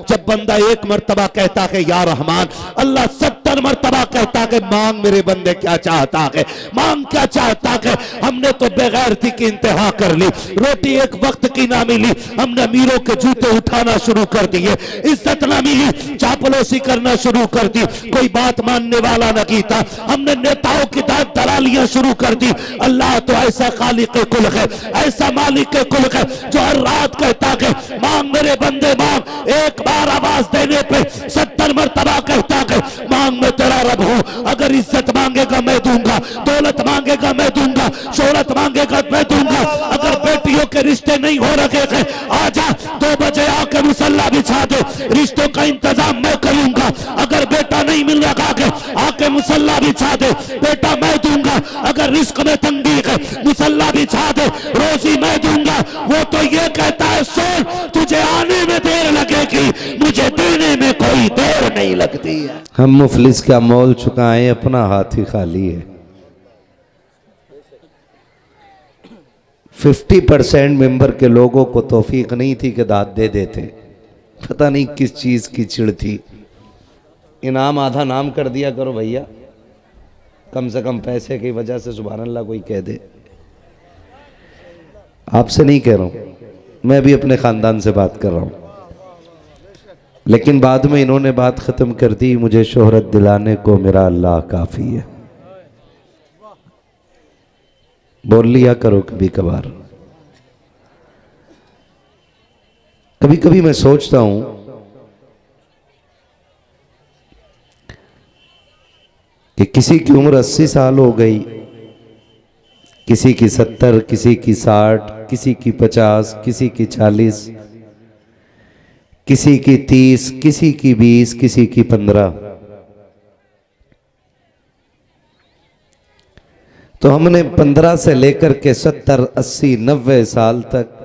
जब बंदा एक मर्तबा कहता है या रहमान, अल्लाह 70 मर्तबा कहता है मांग मेरे बंदे क्या चाहता है, मांग क्या चाहता है। हमने तो बेगैरती की इंतहा कर ली, रोटी एक वक्त की ना मिली, हमने अमीरों के जूते उठाना शुरू कर दिए, इज्जत ना मिली चापलूसी करना शुरू कर दी, कोई बात मानने वाला नहीं था, हमने नेताओं की दाद दलालियां शुरू कर दी। अल्लाह तो ऐसा खालिक कुल है, ऐसा मालिक कुल है जो हर रात कहता है मांग मेरे बंदे मांग। एक बार आवाज देने पे 70 मर्तबा कहता है मांग मैं तेरा रब हूं। अगर इज्जत मांगेगा मैं दूंगा, दौलत मांगेगा मैं दूंगा, शोहरत मांगेगा मैं दूंगा। अगर बेटियों के रिश्ते नहीं हो रखे हैं आजा 2 बजे आके मुसल्ला बिछा दे, रिश्तों का इंतजाम मैं करूंगा। अगर बेटा नहीं मिल रहा है आके मुसल्ला बिछा दे, बेटा मैं दूंगा। अगर रिस्क में तंगी है मुसल्ला बिछा दे, रोजी मैं दूंगा। वो तो ये कहता है सुन तुझे आने में देर लगेगी, मुझे देने में कोई देर नहीं लगती है। हम मुफलिस का मोल चुकाएं, अपना हाथ ही खाली है। 50% मेंबर के लोगों को तौफीक नहीं थी कि दाद दे देते, पता नहीं किस चीज की चिढ़ थी। इनाम आधा नाम कर दिया करो भैया, कम से कम पैसे की वजह से सुभान अल्लाह कोई कह दे। आपसे नहीं कह रहा हूं, मैं भी अपने खानदान से बात कर रहा हूं। लेकिन बाद में इन्होंने बात खत्म कर दी, मुझे शोहरत दिलाने को मेरा अल्लाह काफी है। बोल लिया करो कभी कभार। कभी कभी मैं सोचता हूं कि किसी की उम्र 80 साल हो गई, किसी की 70, किसी की 60, किसी की 50, किसी की 40, किसी की 30, किसी की 20, किसी की 15। तो हमने 15 से लेकर के 70, 80, 90 साल तक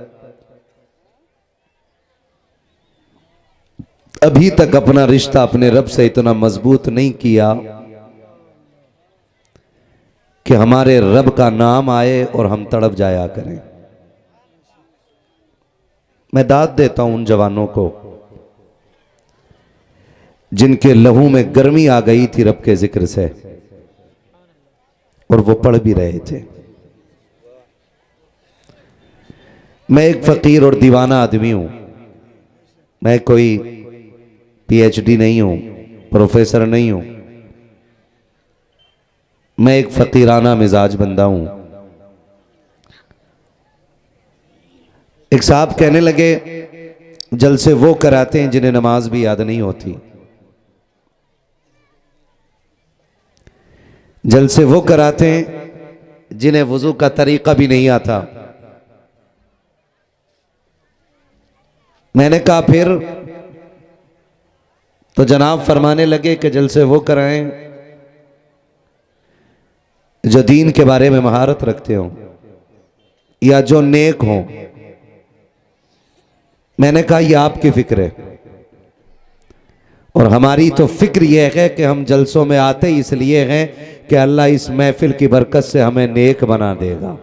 अभी तक अपना रिश्ता अपने रब से इतना मजबूत नहीं किया कि हमारे रब का नाम आए और हम तड़प जाया करें। मैं दाद देता हूं उन जवानों को जिनके लहू में गर्मी आ गई थी रब के जिक्र से, और वो पढ़ भी रहे थे। मैं एक फकीर और दीवाना आदमी हूं, मैं कोई पीएचडी नहीं हूं, प्रोफेसर नहीं हूं, मैं एक फकीराना मिजाज बंदा हूं। एक साहब कहने लगे जलसे वो कराते हैं जिन्हें नमाज भी याद नहीं होती, जलसे वो कराते हैं जिन्हें वुजू का तरीका भी नहीं आता। मैंने कहा फिर? तो जनाब फरमाने लगे कि जलसे वो कराएं जो दीन के बारे में महारत रखते हो या जो नेक हो। मैंने कहा यह आपकी फिक्र है, और हमारी तो फिक्र यह है कि हम जलसों में आते इसलिए हैं कि अल्लाह इस महफिल की बरकत से हमें नेक बना देगा।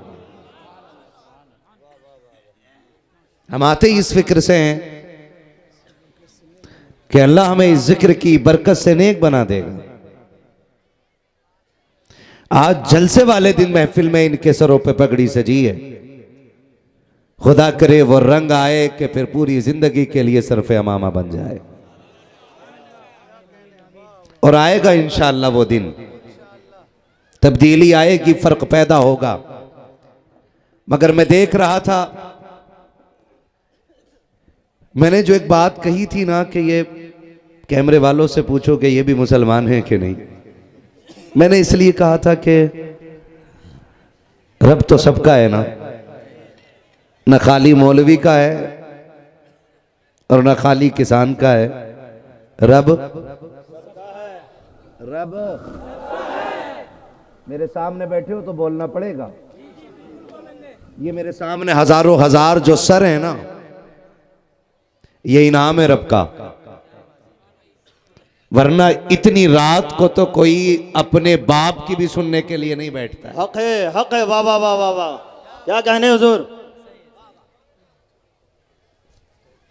हम आते इस फिक्र से हैं कि अल्लाह हमें इस जिक्र की बरकत से नेक बना देगा। आज जलसे वाले दिन महफिल में इनके सरों पे पगड़ी सजी है, खुदा करे वो रंग आए कि फिर पूरी जिंदगी के लिए सरफे अमामा बन जाए। और आएगा इंशाअल्लाह वो दिन, तब्दीली आएगी, फर्क पैदा होगा। मगर मैं देख रहा था, मैंने जो एक बात कही थी ना कि ये कैमरे वालों से पूछो कि ये भी मुसलमान हैं कि नहीं। मैंने इसलिए कहा था कि रब तो सबका है ना, न खाली मौलवी का है और न खाली किसान का है। रब रब मेरे सामने बैठे हो तो बोलना पड़ेगा। ये मेरे सामने हजारों हजार जो सर है ना, ये इनाम है रब का। वरना इतनी रात को तो कोई अपने बाप की भी सुनने के लिए नहीं बैठता है। हक है, वाह वाह वाह वाह वाह, क्या कहने हुजूर।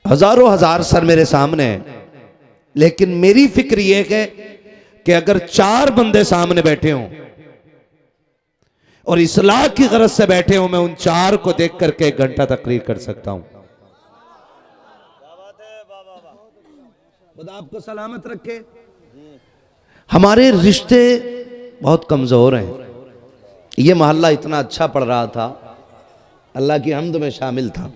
हजारों हजार सर मेरे सामने हैं, लेकिन मेरी फिक्र यह है कि अगर 4 बंदे सामने बैठे हों और इस्लाह की गरज से बैठे हों, मैं उन 4 को देख करके 1 घंटा तकरीर कर सकता हूं। खुदा आपको सलामत रखे। हमारे रिश्ते बहुत कमजोर हैं। ये मोहल्ला इतना अच्छा पढ़ रहा था, अल्लाह की हम्द में शामिल था।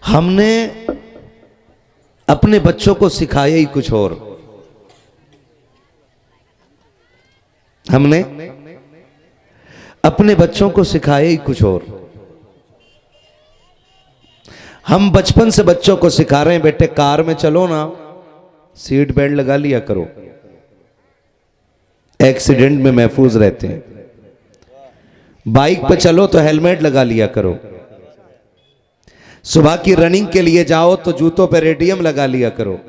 हमने अपने बच्चों को सिखाया ही कुछ और। हमने अपने बच्चों को सिखाया ही कुछ और। हम बचपन से बच्चों को सिखा रहे हैं, बेटे कार में चलो ना, सीट बेल्ट लगा लिया करो, एक्सीडेंट में महफूज रहते हैं। बाइक पे चलो तो हेलमेट लगा लिया करो। सुबह की रनिंग के लिए जाओ तो जूतों पे रेडियम लगा लिया करो।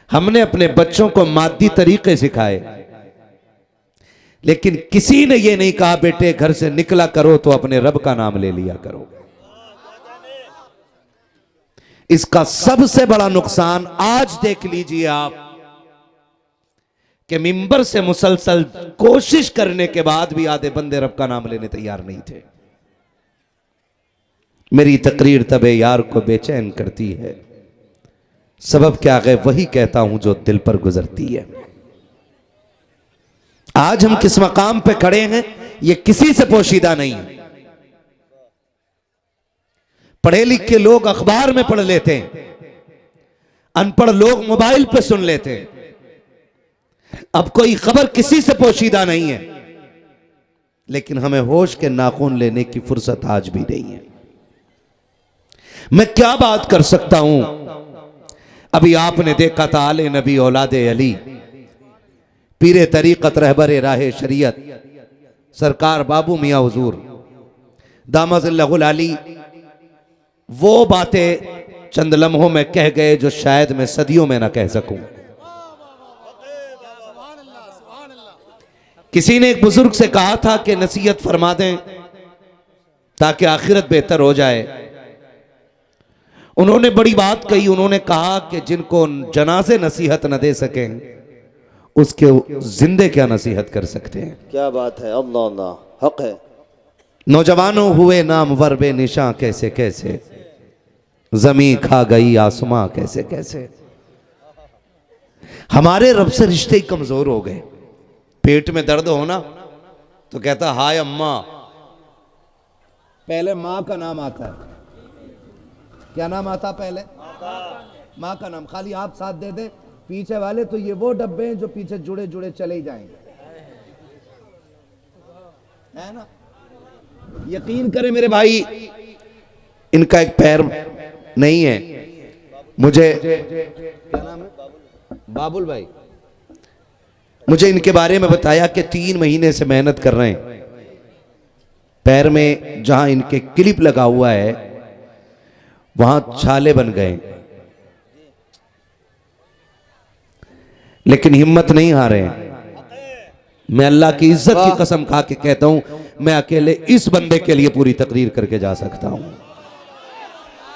हमने अपने बच्चों को मादी तरीके सिखाए, लेकिन किसी ने यह नहीं कहा बेटे घर से निकला करो तो अपने रब का नाम ले लिया करो। इसका सबसे बड़ा नुकसान आज देख लीजिए आप कि मिंबर से मुसलसल कोशिश करने के बाद भी आधे बंदे रब का नाम लेने तैयार नहीं थे। मेरी तकरीर तबे यार को बेचैन करती है, सबब क्या है वही कहता हूं जो दिल पर गुजरती है। आज हम किस मकाम पे खड़े हैं ये किसी से पोशीदा नहीं है। पढ़े लिखे लोग अखबार में पढ़ लेते हैं, अनपढ़ लोग मोबाइल पे सुन लेते हैं। अब कोई खबर किसी से पोशीदा नहीं है, लेकिन हमें होश के नाखून लेने की फुर्सत आज भी नहीं है। मैं क्या बात कर सकता हूं। अभी आपने देखा था आले नबी औलादे अली, पीरे तरीकत रहबरे राहे शरीयत सरकार बाबू मियां हुजूर दामज़िल्लहुल आली वो बातें चंद लम्हों में कह गए जो शायद मैं सदियों में ना कह सकूं। किसी ने एक बुजुर्ग से कहा था कि नसीहत फरमा दें ताकि आखिरत बेहतर हो जाए। उन्होंने बड़ी बात कही, उन्होंने कहा कि जिनको जनाजे नसीहत न दे सकें उसके जिंदे क्या नसीहत कर सकते हैं। क्या बात है, अल्लाह अल्लाह हक है। नौजवानों हुए नाम वर्बे निशा कैसे कैसे, जमी खा गई आसमां कैसे कैसे। हमारे रब से रिश्ते ही कमजोर हो गए। पेट में दर्द होना तो कहता हाय अम्मा, पहले मां का नाम आता है। क्या नाम आता पहले? मां का नाम। खाली आप साथ दे दे, पीछे वाले तो ये वो डब्बे हैं जो पीछे जुड़े जुड़े चले ही जाएंगे, है ना। यकीन करें मेरे भाई, इनका एक पैर नहीं है। मुझे क्या नाम है? बाबुल भाई। मुझे इनके बारे में बताया कि 3 महीने से मेहनत कर रहे हैं। पैर में जहां इनके क्लिप लगा हुआ है वहां छाले बन गए, लेकिन हिम्मत नहीं हारे हैं। मैं अल्लाह की इज्जत की कसम खा के कहता हूं, मैं अकेले इस बंदे के लिए पूरी तकरीर करके जा सकता हूं।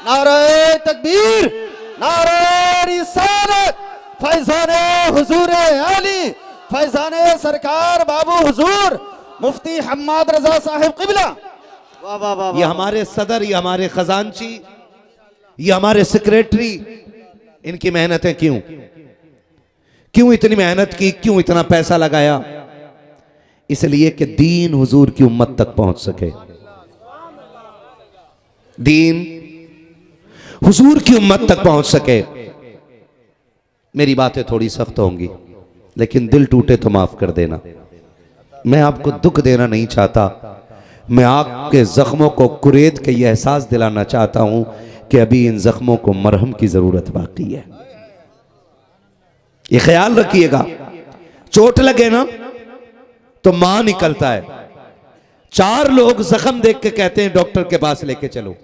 नारे तकबीर, नारे रिसालत, फैजाने हुजूर आली, फैजाने सरकार बाबू हुजूर मुफ्ती हम्माद रजा साहिब किबला। वाह वाह वाह। ये हमारे सदर, ये हमारे खजांची, ये हमारे सेक्रेटरी, इनकी मेहनतें क्यों इतनी मेहनत की, क्यों इतना पैसा लगाया? इसलिए कि दीन हुजूर की उम्मत तक पहुंच सके। दीन हुजूर की उम्मत तक पहुंच सके। मेरी बातें थोड़ी सख्त होंगी, लेकिन दिल टूटे तो माफ कर देना। मैं आपको दुख देना नहीं चाहता, मैं आपके जख्मों को कुरेद के ये एहसास दिलाना चाहता हूं कि अभी इन जख्मों को मरहम की जरूरत बाकी है। ये ख्याल रखिएगा, चोट लगे ना तो मां निकलता है। 4 लोग जख्म देख के कहते हैं डॉक्टर के पास लेके चलो।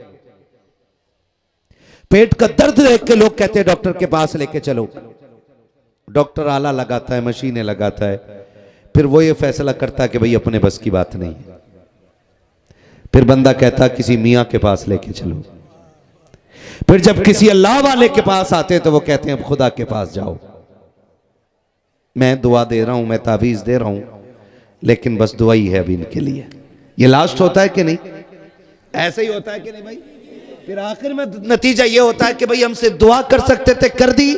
पेट का दर्द देख के लोग कहते हैं डॉक्टर के पास लेके चलो। डॉक्टर आला लगाता है, मशीनें लगाता है, फिर वो ये फैसला करता है कि भाई अपने बस की बात नहीं। फिर बंदा कहता किसी मियाँ के पास लेके चलो। फिर जब किसी अल्लाह वाले के पास आते तो वो कहते हैं अब खुदा के पास जाओ, मैं दुआ दे रहा हूं, मैं तावीज दे रहा हूं, लेकिन बस दुआ ही है अभी इनके लिए। ये लास्ट होता है कि नहीं? ऐसे ही होता है कि नहीं भाई? फिर आखिर में नतीजा ये होता है कि भाई हम सिर्फ दुआ कर सकते थे, कर दी,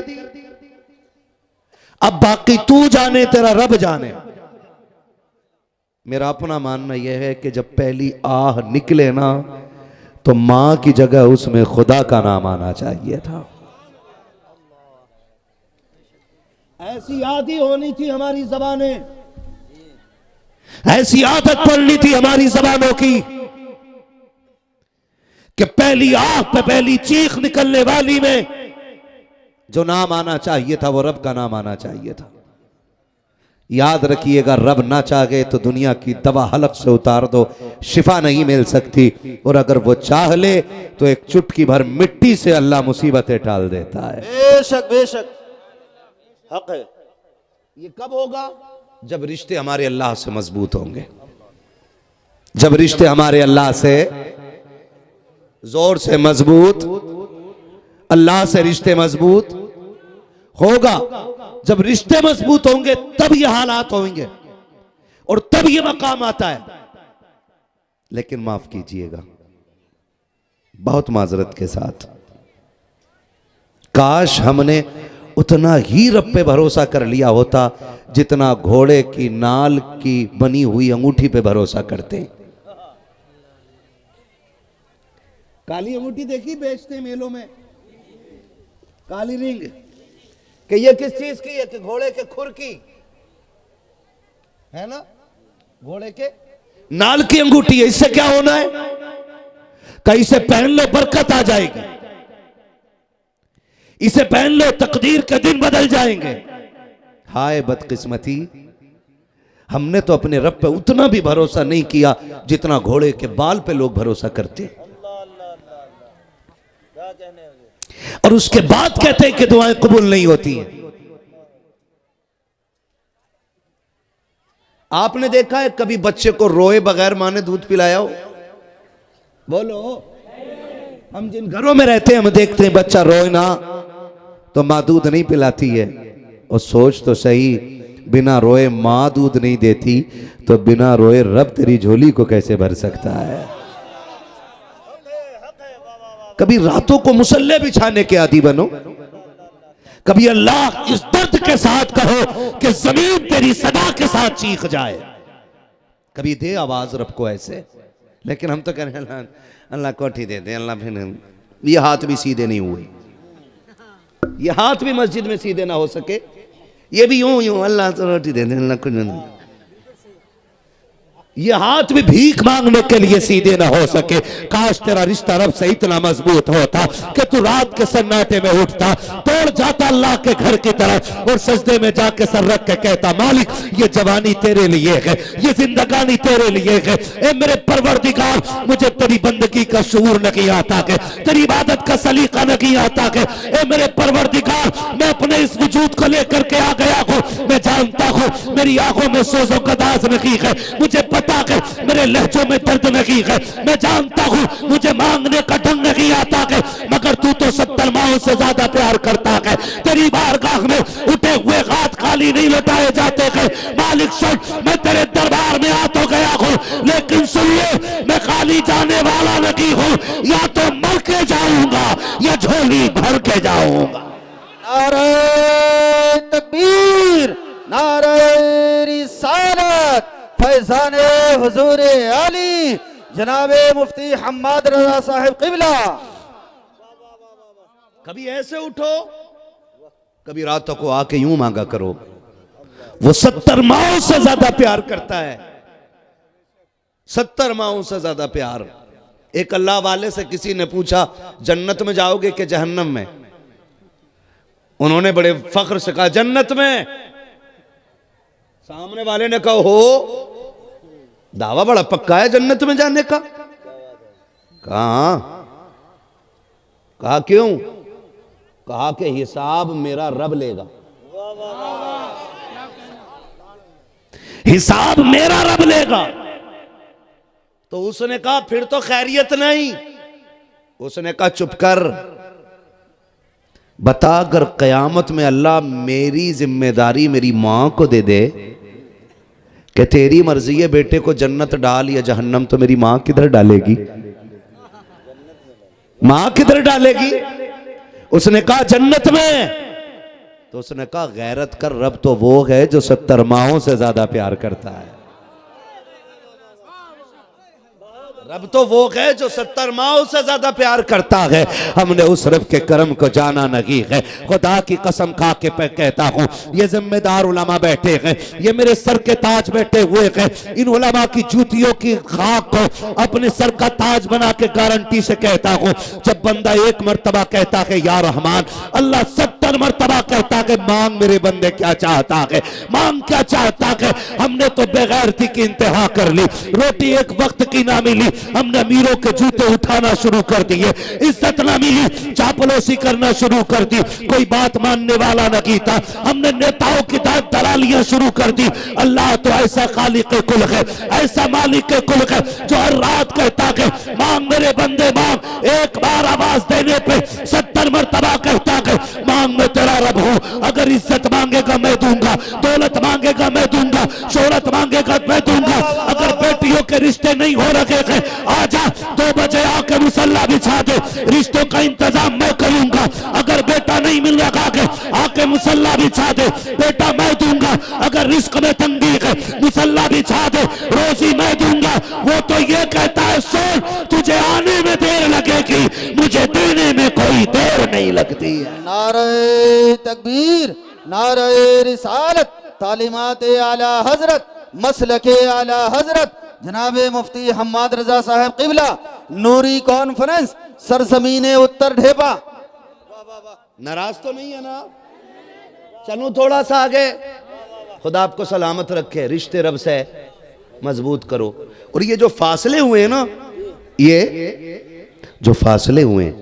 अब बाकी तू जाने, तेरा रब जाने। मेरा अपना मानना यह है कि जब पहली आह निकले ना तो मां की जगह उसमें खुदा का नाम आना चाहिए था। ऐसी आदत होनी थी हमारी जबानें, ऐसी आदत पड़नी थी हमारी जबानों की कि पहली आह पे पहली चीख निकलने वाली में जो नाम आना चाहिए था वो रब का नाम आना चाहिए था। याद रखिएगा, रब ना चाहे तो दुनिया की दवा हलक से उतार दो, शिफा नहीं मिल सकती, और अगर वो चाह ले तो एक चुटकी भर मिट्टी से अल्लाह मुसीबतें टाल देता है। बेशक बेशक हक है। ये कब होगा? जब रिश्ते हमारे अल्लाह से मजबूत होंगे, जब रिश्ते हमारे अल्लाह से जोर से मजबूत, अल्लाह से रिश्ते मजबूत होगा। जब रिश्ते मजबूत होंगे तब ये हालात होंगे और तब ये मकाम आता है। लेकिन माफ कीजिएगा, बहुत माजरत के साथ, काश हमने उतना ही रब पे भरोसा कर लिया होता जितना घोड़े की नाल की बनी हुई अंगूठी पे भरोसा करते हैं। काली अंगूठी देखी बेचते मेलों में, काली रिंग, कि ये किस चीज की है? कि घोड़े के खुर की है ना, घोड़े के नाल की अंगूठी है। इससे क्या होना है? कहीं से पहन लो बरकत आ जाएगी, इसे पहन लो तकदीर के दिन बदल जाएंगे। हाय बदकिस्मती, हमने तो अपने रब पे उतना भी भरोसा नहीं किया जितना घोड़े के बाल पे लोग भरोसा करते, और उसके बाद कहते हैं कि दुआएं कबूल नहीं होती हैं। आपने देखा है कभी बच्चे को रोए बगैर मां ने दूध पिलाया हो? बोलो। हम जिन घरों में रहते हैं हम देखते हैं बच्चा रोए ना तो मां दूध नहीं पिलाती है। और सोच तो सही, बिना रोए मां दूध नहीं देती तो बिना रोए रब तेरी झोली को कैसे भर सकता है? कभी रातों को मुसल्ले बिछाने के आदी बनो, कभी अल्लाह इस दर्द के साथ कहो कि जमीन तेरी सदा के साथ चीख जाए, कभी दे आवाज रब को ऐसे। लेकिन हम तो कह रहे हैं अल्लाह कोठी दे दे, अल्लाह फिर ये हाथ भी सीधे नहीं हुए, ये हाथ भी मस्जिद में सीधे ना हो सके, ये भी यूं यूं अल्लाह तो रोटी दे दे, अल्लाह कुछ, ये हाथ भी भीख मांगने के लिए सीधे ना हो सके। काश तेरा रिश्ता रब से इतना मजबूत होता कि तू रात के सन्नाटे में उठता, तोड़ जाता अल्लाह के घर की तरफ और सजदे में जाके सर रख के कहता, मालिक ये जवानी तेरे लिए है, ये जिंदगानी तेरे लिए है। ए मेरे परवरदिगार, मुझे तेरी बंदगी का शऊर नहीं आता के, तेरी इबादत का सलीका नहीं आता के। ए मेरे परवरदिगार, मैं अपने इस वजूद को लेकर के आ गया हूँ, मैं जानता हूँ मेरी आंखों में सोजो कदास नहीं है, मुझे मेरे लहजों में दर्द नहीं है, मैं जानता हूं मुझे मांगने का ढंग नहीं आता है, मगर तू तो 70 माओं से ज्यादा प्यार करता है। तेरी बारगाह में उठे हुए हाथ खाली नहीं लौटाए जाते हैं। मालिक सुन, मैं तेरे दरबार में आ तो गया हूं, लेकिन सुनिए मैं खाली जाने वाला नहीं हूं, या तो मर के जाऊंगा या झोली भर के जाऊंगा। नारे तकबीर, नारे रिसालत, फैजाने हुजूर आली जनाबे मुफ्ती हम्माद रजा साहिब किबला। कभी ऐसे उठो, कभी रातों को आके यूं मांगा करो। वो 70 माओं से ज्यादा प्यार करता है, 70 माओं से ज्यादा प्यार। एक अल्लाह वाले से किसी ने पूछा जन्नत में जाओगे कि जहन्नम में? उन्होंने बड़े फख्र से कहा जन्नत में। सामने वाले ने कहा हो, दावा बड़ा पक्का है जन्नत में जाने का? कहा क्यों? कहा कि हिसाब मेरा रब लेगा, हिसाब मेरा रब लेगा। तो उसने कहा फिर तो खैरियत नहीं। उसने कहा चुप कर, बता अगर कयामत में अल्लाह मेरी जिम्मेदारी मेरी मां को दे दे कि तेरी मर्जी है बेटे को जन्नत डाल या जहन्नम, तो मेरी मां किधर डालेगी? मां किधर डालेगी? उसने कहा जन्नत में। तो उसने कहा गैरत कर, रब तो वो है जो 70 माओं से ज्यादा प्यार करता है। रब तो वो है जो 70 माओं से ज्यादा प्यार करता है। हमने उस रब के करम को जाना नहीं है। खुदा की कसम खा के कहता हूँ, ये जिम्मेदार उलमा बैठे हैं, ये मेरे सर के ताज बैठे हुए हैं, इन उलमा की जूतियों की खाक को अपने सर का ताज बना के गारंटी से कहता हूँ, जब बंदा एक मर्तबा कहता है या रहमान, अल्लाह 70 मर्तबा कहता है मांग मेरे बंदे क्या चाहता है, मांग क्या चाहता है। हमने तो बेगैरती की इंतहा कर ली, रोटी एक वक्त की ना मिली, हमने अमीरों के जूते उठाना शुरू कर दिए, इज्जत ना मिली, चापलूसी करना शुरू कर दी, कोई बात मानने वाला नहीं था, हमने नेताओं की दलालियां शुरू कर दी। अल्लाह तो ऐसा खालिक कुल है, ऐसा मालिक कुल है, जो हर रात कहता है मांग मेरे बंदे मांग। एक बार आवाज देने पे 70 मर्तबा कहता है मांग मैं तेरा रब हूं। अगर इज्जत मांगेगा मैं दूंगा, दौलत मांगेगा मैं दूंगा, शोहरत मांगेगा मैं दूंगा। अगर बेटियों के रिश्ते नहीं हो रखे हैं, आजा 2 बजे आके मुसल्ला बिछा दे, रिश्तों का इंतजाम मैं करूंगा। अगर बेटा नहीं मिल रहा है, आके मुसल्ला बिछा दे, बेटा मैं दूंगा। अगर रिस्क में तंगी है, मुसल्ला बिछा दे, रोजी मैं दूंगा। वो तो ये कहता है सुन, तुझे आने में देर लगेगी, मुझे देने में कोई देर नहीं लगती है। नारे तकबीर, नारे रिसालत, तालीमात आला हजरत, मसलके आला हजरत जनाब मुफ्ती हम्माद रजा साहब किबला, नूरी कॉन्फ्रेंस, सरजमीन उत्तर ढेपा। नाराज तो नहीं है ना? चलो थोड़ा सा आगे। खुदा आपको सलामत रखे, रिश्ते रब से मजबूत करो। और ये जो फासले हुए हैं ना, ये जो फासले हुए हैं,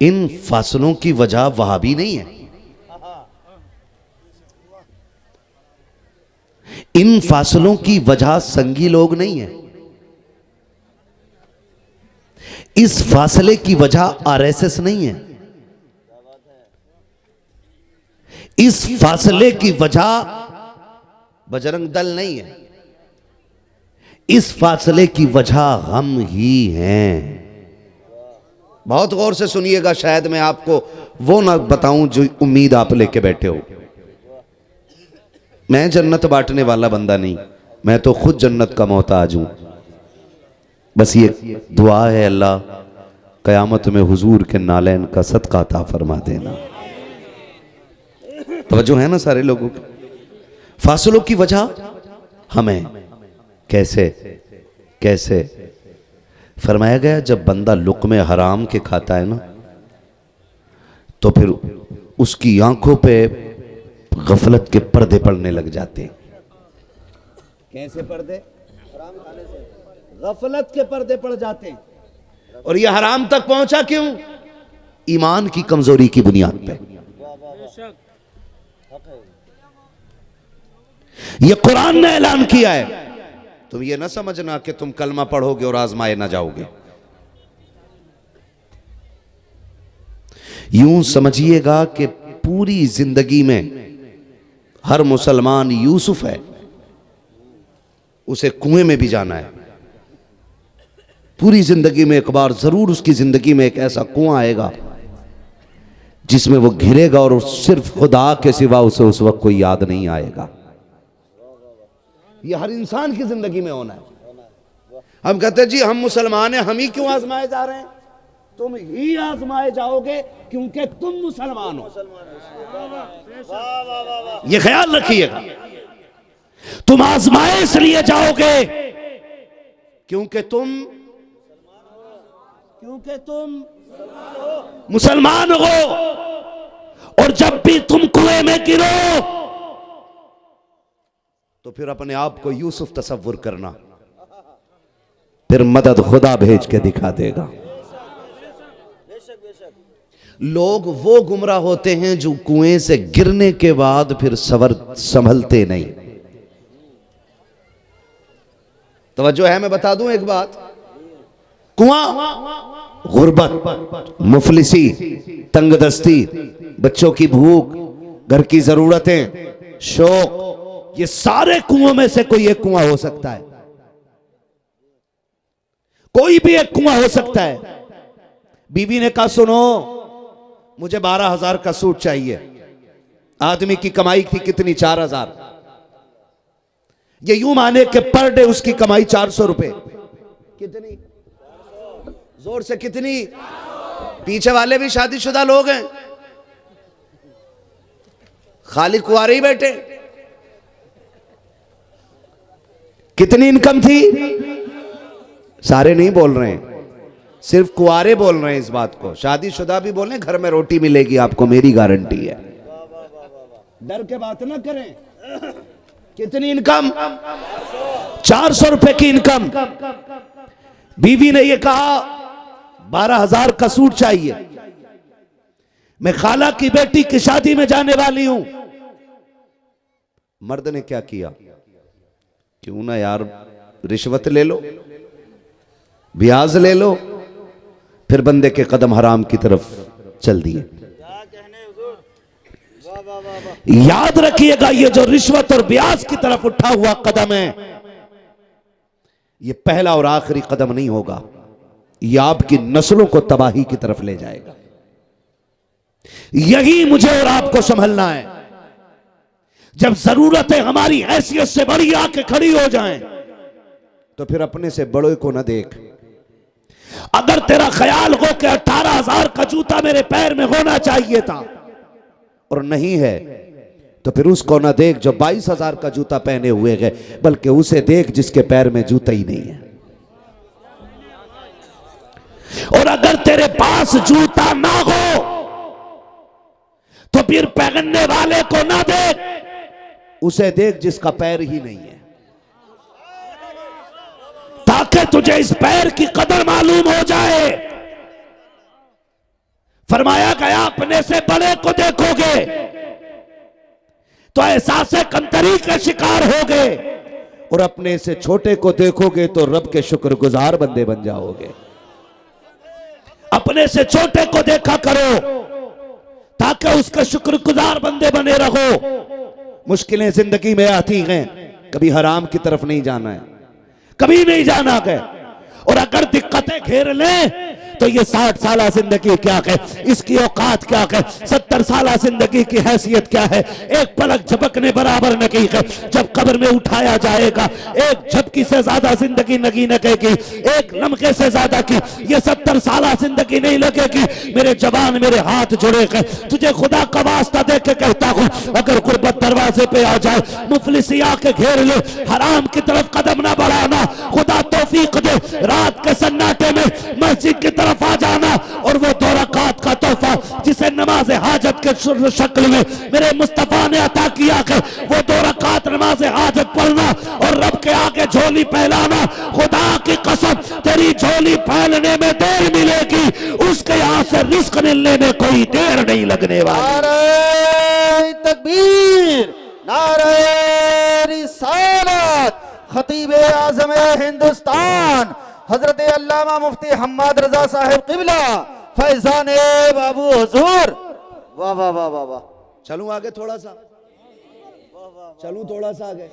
इन फासलों की वजह वहाबी नहीं है, इन फासलों की वजह संगी लोग नहीं है, इस फासले की वजह आरएसएस नहीं है, इस फासले की वजह बजरंग दल नहीं है, इस फासले की वजह हम ही हैं। बहुत गौर से सुनिएगा, शायद मैं आपको वो ना बताऊं जो उम्मीद आप लेके बैठे हो। मैं जन्नत बांटने वाला बंदा नहीं, मैं तो खुद जन्नत का मोहताज हूं। बस ये दुआ है, अल्लाह कयामत में हुजूर के नालैन का सदका अता फरमा देना। तवज्जो है ना सारे लोगों की? फासलों की वजह हमें कैसे कैसे फरमाया गया, जब बंदा लुक़्मे हराम के खाता है ना, तो फिर उसकी आंखों पे गफलत के पर्दे पड़ने लग जाते हैं। कैसे पर्दे? हराम खाने से गफलत के पर्दे पड़ जाते हैं। और ये हराम तक पहुंचा क्यों? ईमान की कमजोरी की बुनियाद पे। ये कुरान ने ऐलान किया है। तुम ये ना समझना कि तुम कलमा पढ़ोगे और आजमाए ना जाओगे। यूं समझिएगा कि पूरी जिंदगी में हर मुसलमान यूसुफ है, उसे कुएं में भी जाना है। पूरी जिंदगी में एक बार जरूर उसकी जिंदगी में एक ऐसा कुआं आएगा जिसमें वो घिरेगा और सिर्फ खुदा के सिवा उसे उस वक्त कोई याद नहीं आएगा। ये हर इंसान की जिंदगी में होना है। हम कहते हैं जी हम मुसलमान हैं, हम ही क्यों आजमाए जा रहे हैं? तुम ही आजमाए जाओगे क्योंकि तुम मुसलमान हो। ये ख्याल रखिएगा, तुम आजमाए इसलिए जाओगे क्योंकि तुम मुसलमान हो। और जब भी तुम कुएं में गिरो तो फिर अपने आप को यूसुफ तसव्वुर करना, फिर मदद खुदा भेज के दिखा देगा। लोग वो गुमराह होते हैं जो कुएं से गिरने के बाद फिर संभलते नहीं। तवज्जो है, मैं बता दूं एक बात, कुआं, गुर्बत, मुफलिसी, तंगदस्ती, बच्चों की भूख, घर की जरूरतें, शौक, ये सारे कुओं में से कोई एक कुआं हो सकता है। कोई भी एक कुआं हो सकता है। बीवी ने कहा सुनो मुझे 12,000 का सूट चाहिए। आदमी की कमाई थी कितनी? 4,000। ये यूं माने कि पर डे उसकी कमाई 400 रुपए। कितनी? जोर से कितनी? पीछे वाले भी शादीशुदा लोग हैं, खाली कुंवारे ही बैठे। कितनी इनकम थी? सारे नहीं बोल रहे हैं, सिर्फ कुंवारे बोल रहे हैं इस बात को। शादीशुदा भी बोल रहे हैं घर में रोटी मिलेगी आपको, मेरी गारंटी है। डर के बात ना करें। कितनी इनकम? 400 रुपए की इनकम। बीवी ने यह कहा 12,000 का सूट चाहिए, मैं खाला की बेटी की शादी में जाने वाली हूं। मर्द ने क्या किया? क्यों ना यार रिश्वत ले लो, ब्याज ले लो। फिर बंदे के कदम हराम की तरफ चल दिए। याद रखिएगा ये जो रिश्वत और ब्याज की तरफ उठा हुआ कदम है, ये पहला और आखिरी कदम नहीं होगा, ये आपकी नस्लों को तबाही की तरफ ले जाएगा। यही मुझे और आपको संभलना है। जब जरूरतें हमारी हैसियत से बड़ी आके खड़ी हो जाएं, तो फिर अपने से बड़े को न देख। अगर तेरा ख्याल हो कि 18,000 का जूता मेरे पैर में होना चाहिए था और नहीं है, तो फिर उसको ना देख जो 22,000 का जूता पहने हुए है, बल्कि उसे देख जिसके पैर में जूता ही नहीं है। और अगर तेरे पास जूता ना हो तो फिर पहनने वाले को ना देख, उसे देख जिसका पैर ही नहीं है, ताकि तुझे इस पैर की कदर मालूम हो जाए। फरमाया गया अपने से बड़े को देखोगे तो एहसास कमतरी के शिकार होगे, और अपने से छोटे को देखोगे तो रब के शुक्रगुजार बंदे बन जाओगे। अपने से छोटे को देखा करो ताकि उसके शुक्रगुजार बंदे बने रहो। मुश्किलें जिंदगी में आती हैं, कभी हराम की तरफ नहीं जाना है, कभी नहीं जाना है। और अगर दिक्कतें घेर लें तो ये 60 साल जिंदगी क्या है, इसकी औकात क्या है, 70 साल जिंदगी की हैसियत क्या है, एक पलक झपकने बराबर नहीं है। जब कब्र में उठाया जाएगा, एक झपकी से ज्यादा जिंदगी नहीं लगेगी, एक लम्हे से ज्यादा की ये 70 साल जिंदगी नहीं लगेगी। मेरे जवान, मेरे हाथ जुड़े हैं, तुझे खुदा का वास्ता दे के कहता हूं, अगर गुर्बत दरवाजे पे आ जाए, मुफलिसी आके घेर ले, हराम की तरफ कदम ना बढ़ाना। खुदा तौफीक दे, रात के सन्नाटे में मस्जिद की तरफ आ जाना, और वो 2 रकात का तोहफा जिसे नमाज हाजत के शक्ल में मेरे मुस्तफा ने अता किया है, वो 2 रकात नमाज हाजत पढ़ना और रब के आगे झोली फैलाना। खुदा की कसम तेरी झोली फैलने में देर मिलेगी, उसके यहाँ से रिस्क मिलने में कोई देर नहीं लगने वाली। नारे तकबीर, नारे रिसालत। खतीब आज़म हिंदुस्तान हजरत अल्लामा मुफ्ती हम्माद रजा साहिब क़िबला फैजान बाबू हुजूर। वाह वाह वाह वाह वाह। चलूं आगे थोड़ा सा, चलूं थोड़ा सा आगे।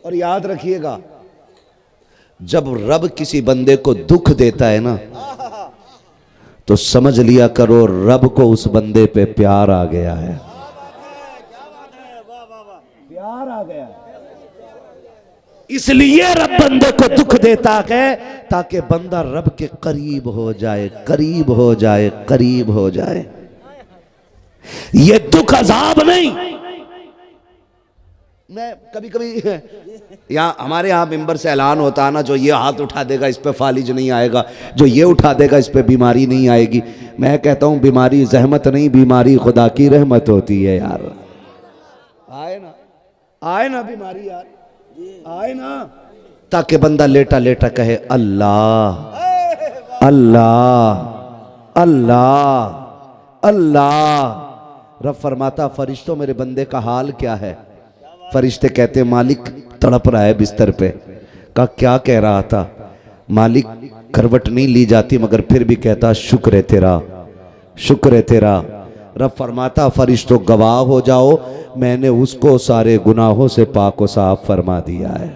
और याद रखिएगा, जब रब किसी बंदे को दुख देता है ना, तो समझ लिया करो रब को उस बंदे पे प्यार आ गया है, प्यार आ गया है। इसलिए रब बंदे को दुख देता है ताकि बंदा रब के करीब हो जाए, करीब हो जाए, करीब हो जाए। ये दुख अजाब नहीं। मैं कभी कभी यहाँ हमारे यहाँ मिंबर से ऐलान होता है ना, जो ये हाथ उठा देगा इस पे फालिज नहीं आएगा, जो ये उठा देगा इस पे बीमारी नहीं आएगी। मैं कहता हूँ बीमारी जहमत नहीं, बीमारी खुदा की रहमत होती है यार। आए ना, आए ना बीमारी यार, आए ना, ताकि बंदा लेटा लेटा कहे अल्लाह अल्लाह अल्लाह अल्लाह। रब फरमाता फरिश्तों मेरे बंदे का हाल क्या है? फरिश्ते कहते मालिक तड़प रहा है बिस्तर पे, कहा क्या कह रहा था? मालिक करवट नहीं ली जाती मगर फिर भी कहता शुक्र है तेरा, शुक्र है तेरा। रब फरमाता फरिश्तों गवाह हो जाओ, मैंने उसको सारे गुनाहों से पाक व साफ फरमा दिया है।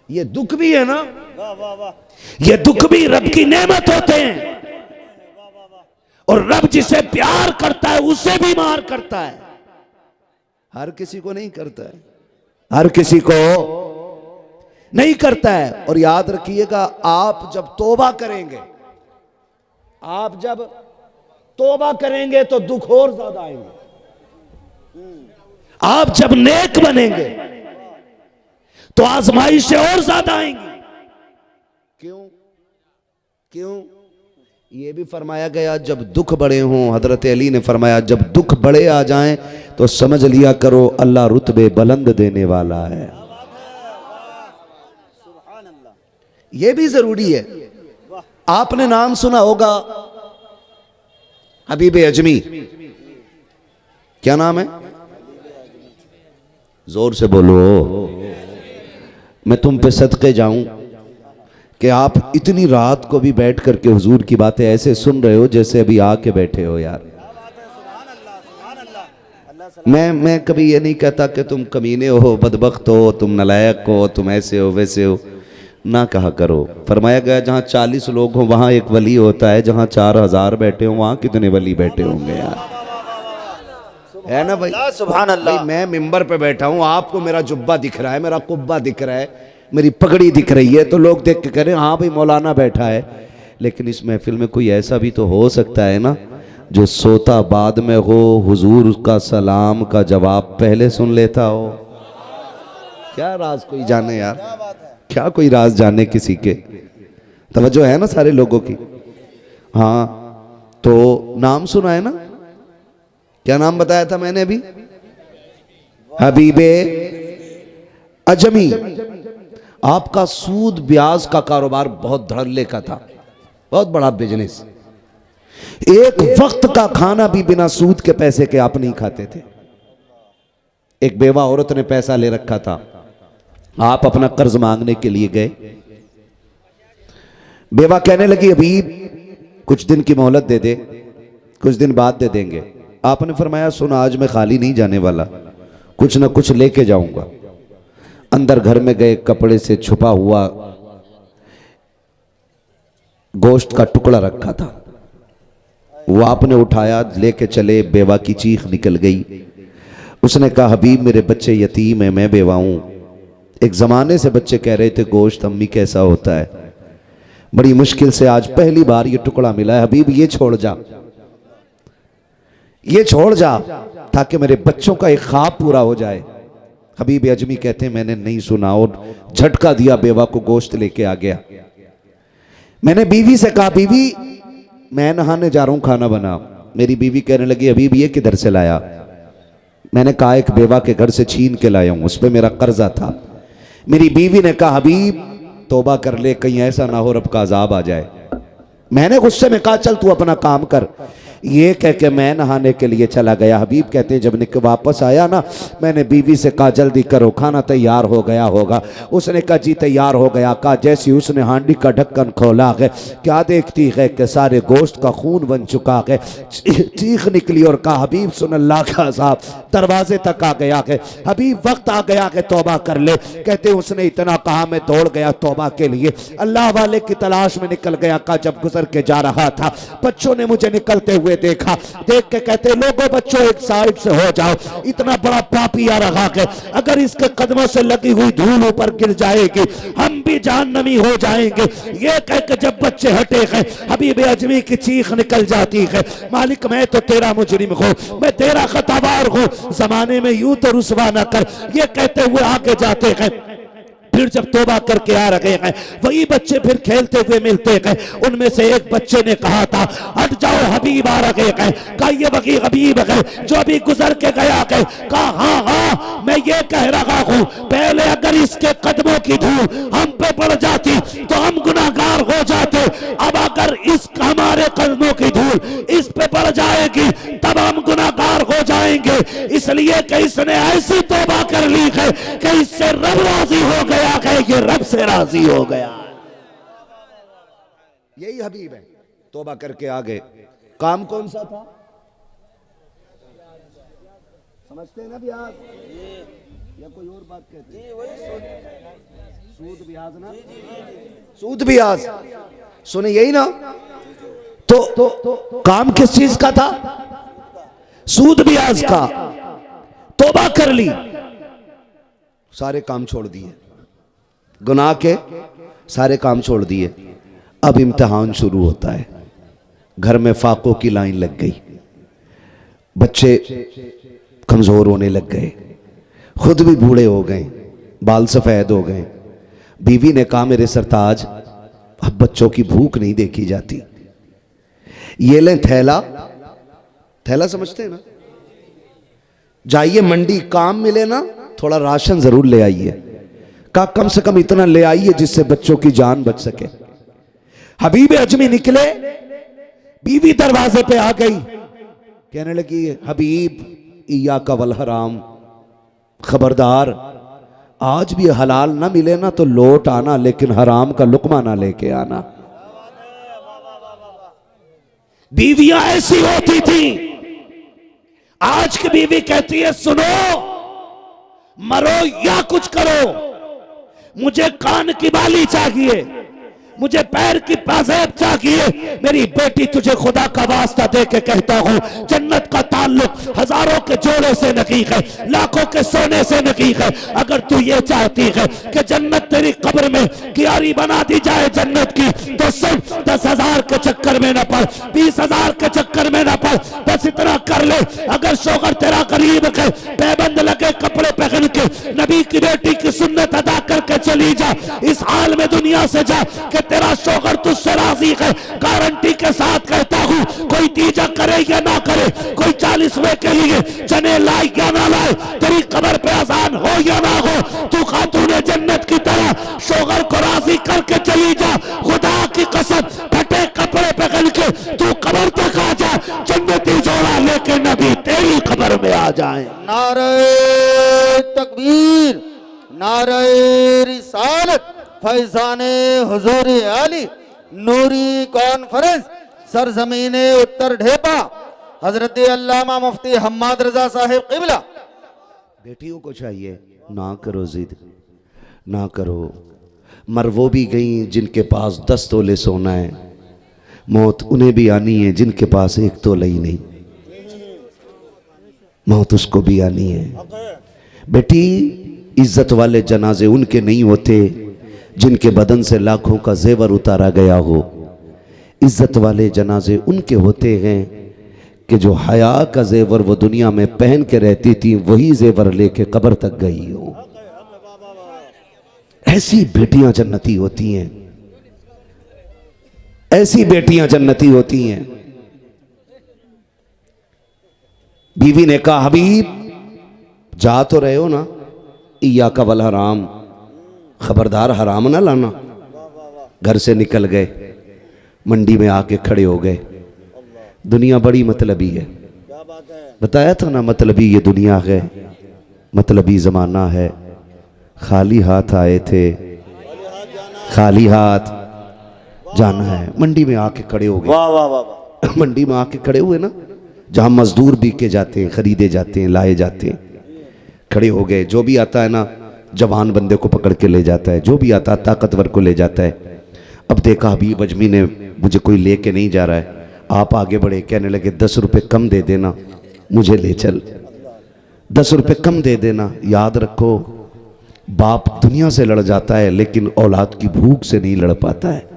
ये दुख भी है ना, ये दुख भी रब की नेमत होते हैं। और रब जिसे प्यार करता है उसे भी मार करता है, हर किसी को नहीं करता है, हर किसी को नहीं करता है। और याद रखिएगा, आप जब तौबा करेंगे, आप जब तौबा करेंगे तो दुख और ज्यादा आएंगे। आप जब नेक बनेंगे तो आजमाइशें और ज्यादा आएंगी। क्यों? क्यों? ये भी फरमाया गया जब दुख बड़े हों, हजरत अली ने फरमाया जब दुख बड़े आ जाएं तो समझ लिया करो अल्लाह रुतबे बुलंद देने वाला है। ये भी जरूरी है। आपने नाम सुना होगा हबीब अजमी, क्या नाम है? जोर से बोलो, मैं तुम पे सदके जाऊं कि आप इतनी रात को भी बैठ करके हुजूर की बातें ऐसे सुन रहे हो जैसे अभी आके बैठे हो। यार मैं कभी ये नहीं कहता कि तुम कमीने हो, बदबख्त हो, तुम नलायक हो, तुम ऐसे हो वैसे हो, ना कहा करो। फरमाया गया जहाँ 40 लोग हों वहाँ एक वली होता है, जहाँ 4000 बैठे हों वहाँ कितने वली बैठे होंगे यार, है ना भाई? सुभान अल्लाह। भाई मैं मिंबर पे बैठा हूँ, आपको मेरा जुब्बा दिख रहा है, मेरा कुब्बा दिख रहा है, मेरी पगड़ी दिख रही है, तो लोग देख के कह रहे हैं हाँ भाई मौलाना बैठा है। लेकिन इस महफिल में कोई ऐसा भी तो हो सकता है ना जो सोता बाद में हो, हुजूर का सलाम का जवाब पहले सुन लेता हो। क्या राज कोई जाने यार, क्या कोई राज जाने किसी के? तवज्जो है ना सारे लोगों की? हाँ, तो नाम सुना है ना? क्या नाम बताया था मैंने अभी? हबीबे अजमी। आपका सूद ब्याज का कारोबार बहुत धड़ल्ले का था, बहुत बड़ा बिजनेस। एक वक्त का खाना भी बिना सूद के पैसे के आप नहीं खाते थे। एक बेवा औरत ने पैसा ले रखा था, आप अपना कर्ज मांगने के लिए गए। बेवा कहने लगी अभी कुछ दिन की मोहलत दे दे, कुछ दिन बाद दे देंगे। आपने फरमाया सुन आज मैं खाली नहीं जाने वाला, कुछ ना कुछ लेके जाऊंगा। अंदर घर में गए, कपड़े से छुपा हुआ गोश्त का टुकड़ा रखा था, वो आपने उठाया, लेके चले। बेवा की चीख निकल गई। उसने कहा हबीब मेरे बच्चे यतीम है, मैं बेवा हूं। एक जमाने से बच्चे कह रहे थे गोश्त अम्मी कैसा होता है, बड़ी मुश्किल से आज पहली बार ये टुकड़ा मिला है। हबीब ये छोड़ जा, ये छोड़ जा ताकि मेरे बच्चों का एक ख्वाब पूरा हो जाए। हबीब अजमी कहते हैं मैंने नहीं सुना और झटका दिया, बेवा को गोश्त लेके आ गया। मैंने बीवी से कहा बीवी मैं नहाने जा रहा हूं, खाना बना। मेरी बीवी कहने लगी हबीब ये किधर से लाया? मैंने कहा एक बेवा के घर से छीन के लाया हूं, उस पर मेरा कर्जा था। मेरी बीवी ने कहा हबीब तौबा कर ले, कहीं ऐसा ना हो रब का अजाब आ जाए। मैंने गुस्से में कहा चल तू अपना काम कर। ये कह के मैं नहाने के लिए चला गया। हबीब कहते हैं जब निकल वापस आया ना, मैंने बीवी से कहा जल्दी करो खाना तैयार हो गया होगा। उसने कहा जी तैयार हो गया। कहा जैसी उसने हांडी का ढक्कन खोला है, क्या देखती है कि सारे गोश्त का खून बन चुका है। चीख निकली और कहा हबीब सुन अल्लाह का अज़ाब। दरवाजे तक आ गया है। हबीब वक्त आ गया कि तौबा कर ले। कहते उसने इतना कहा मैं दौड़ गया तौबा के लिए, अल्लाह वाले की तलाश में निकल गया। कहा जब गुजर के जा रहा था बच्चों ने मुझे निकलते हुए देखा, देख के कहते लोगों बच्चों एक साइड से हो जाओ, इतना बड़ा पापी आ रहा है, अगर इसके कदमों से लगी हुई धूल ऊपर गिर जाएगी हम भी जहन्नमी हो जाएंगे। ये कह के जब बच्चे हटे हैं हबीब अजमी की चीख निकल जाती है मालिक मैं तो तेरा मुजरिम हूं, मैं तेरा खतावार हूं, जमाने में यूं तो रुसवा न कर। ये कहते हुए आगे जाते हैं। फिर जब तौबा करके आ रहे हैं वही बच्चे फिर खेलते हुए मिलते हैं। उनमें से एक बच्चे ने कहा था हट जाओ हबीब आ रहे हैं। कहा ये वही हबीब है जो अभी गुजर के गया है। कहा हाँ हाँ मैं ये कह रहा हूँ पहले अगर इसके कदमों की धूल हम पे पड़ जाती तो हम गुनाहगार हो जाते, अब अगर इस हमारे कदमों की धूल इस पे पड़ जाएगी तब हम गुनाहगार हो जाएंगे। इसलिए कि इसने ऐसी तौबा कर ली है कि इससे ये रब राजी हो गया है, ये रब से राजी हो गया। यही हबीब है। तौबा करके आ गए। काम कौन सा था? समझते हैं ना ब्याज या कोई और बात कहते हैं? सूद ब्याज ना, सूद ब्याज सुने, यही ना। तो काम किस चीज का था? सूद ब्याज का। तौबा कर ली, सारे काम छोड़ दिए, गुनाह के सारे काम छोड़ दिए। अब इम्तिहान शुरू होता है। घर में फाकों की लाइन लग गई, बच्चे कमजोर होने लग गए, खुद भी बूढ़े हो गए, बाल सफेद हो गए। बीवी ने कहा मेरे सरताज अब बच्चों की भूख नहीं देखी जाती, ये लें थैला, थैला समझते हैं ना, जाइए मंडी, काम मिले ना थोड़ा राशन जरूर ले आइए। कहा कम से कम इतना ले आइए जिससे बच्चों की जान बच सके। हबीब अजमी निकले, बीवी दरवाजे पे आ गई, कहने लगी हबीब इया का वल हराम, खबरदार आज भी हलाल ना मिले ना तो लौट आना, लेकिन हराम का लुकमा ना लेके आना। बीवियां ऐसी होती थी। आज की बीवी कहती है सुनो, मरो या कुछ करो, मुझे कान की बाली चाहिए, मुझे पैर की पाजेब चाहिए। मेरी बेटी तुझे खुदा का वास्ता दे के कहता हूं, जन्नत का ताल्लुक हजारों के जोड़े से नहीं है, लाखों के सोने से नहीं है। अगर तू ये चाहती है कि जन्नत तेरी कब्र में क्यारी बना दी जाए जन्नत की, तो सिर्फ 10,000 के चक्कर में न पड़, 20,000 के चक्कर में न पड़, बस इतना कर ले। अगर शोहर तेरा गरीब है, पैबंद लगे कपड़े पहन के नबी की बेटी की सुन्नत अदा करके चली जा, इस हाल में दुनिया से जा कि तेरा शोहर तुझसे राजी है। गारंटी के साथ कहता हूं, कोई तीजा करे या ना करे, कोई 40वें के लिए चने लाए या ना लाए, तेरी कब्र पे अजान हो या ना हो, तू खातूने जन्नत की तरह शोहर को राजी करके चली जा। खुदा की कसम, फटे कपड़े पहन के तू कब्र तक आ जा, जन्नती जोड़ा लेके नबी तेरी कब्र में आ जाए। नारे तकबीर, नारे रिसालत, फैजाने हुजूर आली, नूरी कॉन्फ्रेंस, सरजमीने उत्तर ढेपा, हजरत अल्लामा मुफ्ती हम्माद रजा साहिब किबला। बेटियों को चाहिए ना करो जिद, ना करो। मर वो भी गई जिनके पास 10 तोले सोना है, मौत उन्हें भी आनी है जिनके पास 1 तोला ही नहीं, मौत उसको भी आनी है। बेटी इज्जत वाले जनाजे उनके नहीं होते जिनके बदन से लाखों का जेवर उतारा गया हो, इज्जत वाले जनाजे उनके होते हैं कि जो हया का जेवर वो दुनिया में पहन के रहती थी, वही जेवर लेके कब्र तक गई हो। ऐसी बेटियां जन्नती होती हैं, ऐसी बेटियां जन्नती होती हैं। बीवी ने कहा हबीब जा तो रहे हो ना, इया का वल हराम, खबरदार हराम ना लाना। घर से निकल गए, मंडी में आके खड़े हो गए। दुनिया बड़ी मतलबी है, बताया था ना, मतलबी ये दुनिया है, मतलबी जमाना है। खाली हाथ आए थे, खाली हाथ जाना है। मंडी में आके खड़े हो गए। मंडी में आके खड़े हुए ना, जहां मजदूर बिके जाते हैं, खरीदे जाते हैं, लाए जाते हैं, खड़े हो गए। जो भी आता है ना जवान बंदे को पकड़ के ले जाता है, जो भी आता है ताकतवर को ले जाता है। अब देखा हबीब अजमी ने मुझे कोई लेके नहीं जा रहा है, आप आगे बढ़े, कहने लगे 10 रुपए कम दे देना, मुझे ले चल, 10 रुपए कम दे देना। याद रखो, बाप दुनिया से लड़ जाता है लेकिन औलाद की भूख से नहीं लड़ पाता है।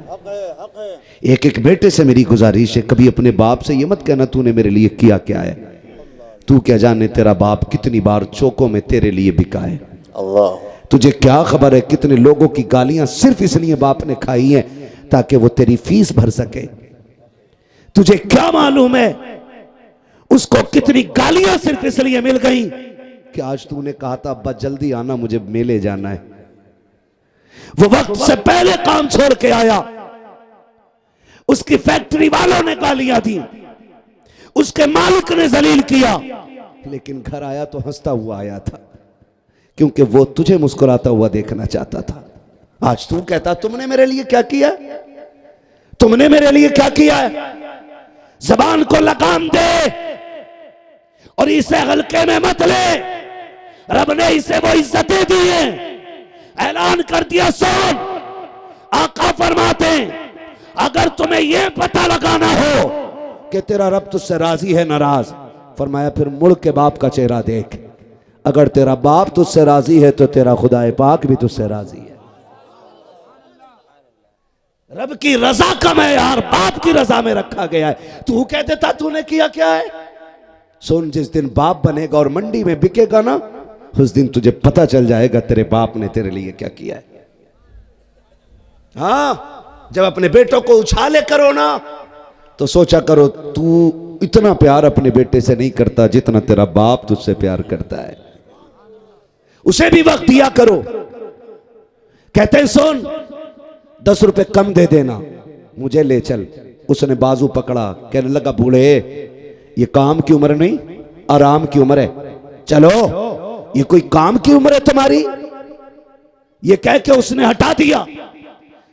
एक एक बेटे से मेरी गुजारिश है, कभी अपने बाप से ये मत कहना तूने मेरे लिए किया क्या है, तू क्या जाने तेरा बाप कितनी बार चौकों में तेरे लिए बिका है। अल्लाह, तुझे क्या खबर है कितने लोगों की गालियां सिर्फ इसलिए बाप ने खाई है ताकि वो तेरी फीस भर सके। तुझे क्या मालूम है उसको कितनी गालियां सिर्फ इसलिए मिल गई कि आज तूने कहा था अब्बा जल्दी आना, मुझे मेले जाना है। वो वक्त से पहले काम छोड़ के आया, उसकी फैक्ट्री वालों ने गालियां दी, उसके मालिक ने जलील किया, लेकिन घर आया तो हंसता हुआ आया था। क्योंकि वो तुझे मुस्कुराता हुआ देखना चाहता था। आज तू कहता तुमने मेरे लिए क्या किया, तुमने मेरे लिए क्या किया है। जबान को लगाम दे और इसे हल्के में मत ले। रब ने इसे वो इज्जतें दी हैं, ऐलान कर दिया। सुन, आका फरमाते हैं अगर तुम्हें यह पता लगाना हो कि तेरा रब तुझसे राजी है नाराज, फरमाया फिर मुड़ के बाप का चेहरा देख। अगर तेरा बाप तुझसे राजी है तो तेरा खुदाए पाक भी तुझसे राजी है। रब की रजा का मैयार बाप की रजा में रखा गया है। तू कह देता तूने किया क्या है। सुन, जिस दिन बाप बनेगा और मंडी में बिकेगा ना, उस दिन तुझे पता चल जाएगा तेरे बाप ने तेरे लिए क्या किया है। हाँ, जब अपने बेटों को उछाले करो ना तो सोचा करो तू इतना प्यार अपने बेटे से नहीं करता जितना तेरा बाप तुझसे प्यार करता है। उसे भी वक्त दिया करो। कहते हैं सुन, 10 रुपए कम दे देना, मुझे ले चल। उसने बाजू पकड़ा, कहने लगा बूढ़े ये काम की उम्र नहीं, आराम की उम्र है, चलो। ये कोई काम की उम्र है तुम्हारी। ये कह के उसने हटा दिया।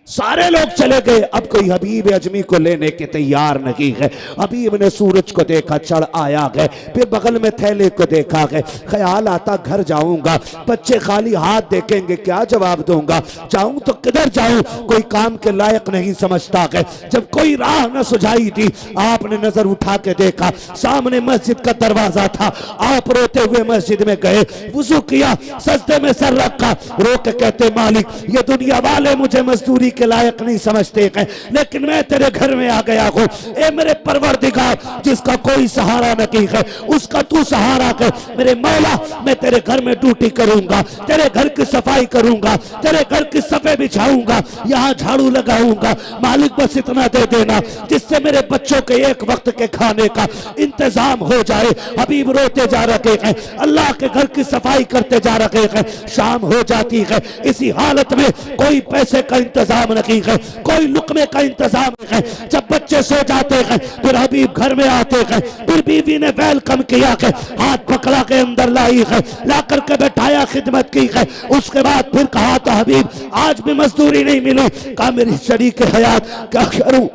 सारे लोग चले गए। अब कोई हबीब अजमी को लेने के तैयार नहीं है। हबीब ने सूरज को देखा, चढ़ आया गए। फिर बगल में थैले को देखा गए। ख्याल आता घर जाऊंगा, बच्चे खाली हाथ देखेंगे, क्या जवाब दूंगा, जाऊं तो किधर जाऊं, कोई काम के लायक नहीं समझता गए। जब कोई राह न सुझाई थी, आपने नजर उठा के देखा, सामने मस्जिद का दरवाजा था। आप रोते हुए मस्जिद में गए, वुजू किया, सजदे में सर रखा, रो के कहते मालिक ये दुनिया वाले मुझे मजदूरी के लायक नहीं समझते हैं, लेकिन मैं तेरे घर में आ गया हूं। ए मेरे परवरदिगार, जिसका कोई सहारा नहीं है उसका तू सहारा कर। मेरे मौला, मैं तेरे घर में ड्यूटी करूंगा, तेरे घर की सफाई करूंगा, तेरे घर की सफे बिछाऊंगा, यहाँ झाड़ू लगाऊंगा। मालिक बस इतना दे देना जिससे मेरे बच्चों के एक वक्त के खाने का इंतजाम हो जाए। हबीब रोते जा रहे हैं, अल्लाह के घर की सफाई करते जा रहे हैं। शाम हो जाती है। इसी हालत में कोई पैसे का इंतजाम नहीं है, कोई लुकमे का इंतजाम नहीं है। जब बच्चे सो जाते हैं फिर हबीब घर में आते हैं। फिर बीवी ने वेलकम किया है, हाथ पकड़ा के अंदर लाई है, ला करके बैठाया, खिदमत की है। उसके बाद फिर कहा था हबीब आज भी मजदूरी नहीं मिली। कहा मेरी शरीक हयात क्या करूं।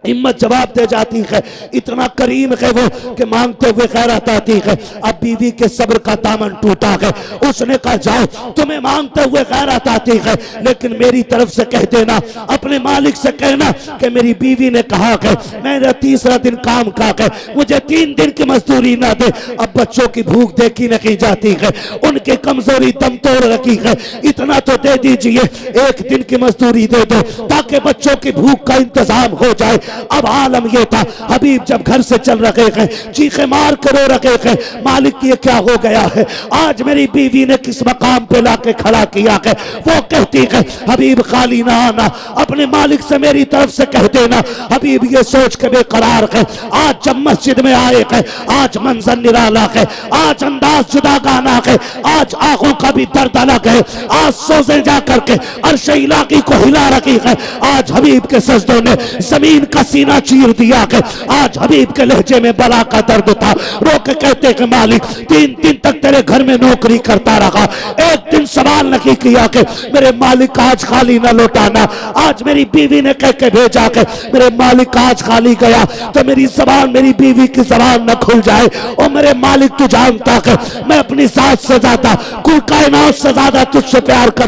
हिम्मत जवाब दे जाती है, इतना करीम है वो कि मांगते हुए खैरात आती है। अब बीवी के सब्र का दामन टूटा है। उसने कहा जाओ, तुम्हें मांगते हुए खैरात आती है, लेकिन मेरी तरफ से कह देना, अपने मालिक से कहना कि मेरी बीवी ने कहा है मेरा तीसरा दिन काम का है, मुझे 3 दिन की मजदूरी ना दे। अब बच्चों की भूख देखी नहीं जाती है, उनकी कमजोरी दम तोड़ रखी है। इतना तो दे दीजिए, 1 दिन की मजदूरी दे दो ताकि बच्चों की भूख का इंतजाम हो जाए। अब आलम यह था, हबीब जब घर से चल रहे हैं, चीखे मार कर रो रहे हैं, मालिक ये क्या हो गया है, आज मेरी बीवी ने किस मकाम पे लाके खड़ा किया है। वो कहती है हबीब खाली ना आना, अपने मालिक से मेरी तरफ से कह देना। हबीब ये सोच के बेकरार है, आज जब मस्जिद में आए हैं, आज मंजर निराला है, आज अंदाज जुदा गाना है, आज आंखों का भी दर्द अलग है, आज सोचे जा करके अर्श इलाकी को हिला रखी है। आज हबीब के सजदों ने जमीन का सीना चीर दिया है। आज हबीब के लहजे में बला का दर्द था। रो के कहते कि मालिक 3 दिन तक तेरे घर में नौकरी करता रहा, एक दिन सवाल नहीं किया कि मेरे मालिक आज खाली न लौटाना। आज मेरी बीवी ने कह के भेजा कि मेरे मालिक आज खाली गया तो मेरी जबान, मेरी बीवी की जबान न खुल जाए। और मेरे मालिक तू जानता है मैं अपनी सास से ज्यादा, कुल कायनात से ज्यादा तुझसे प्यार कर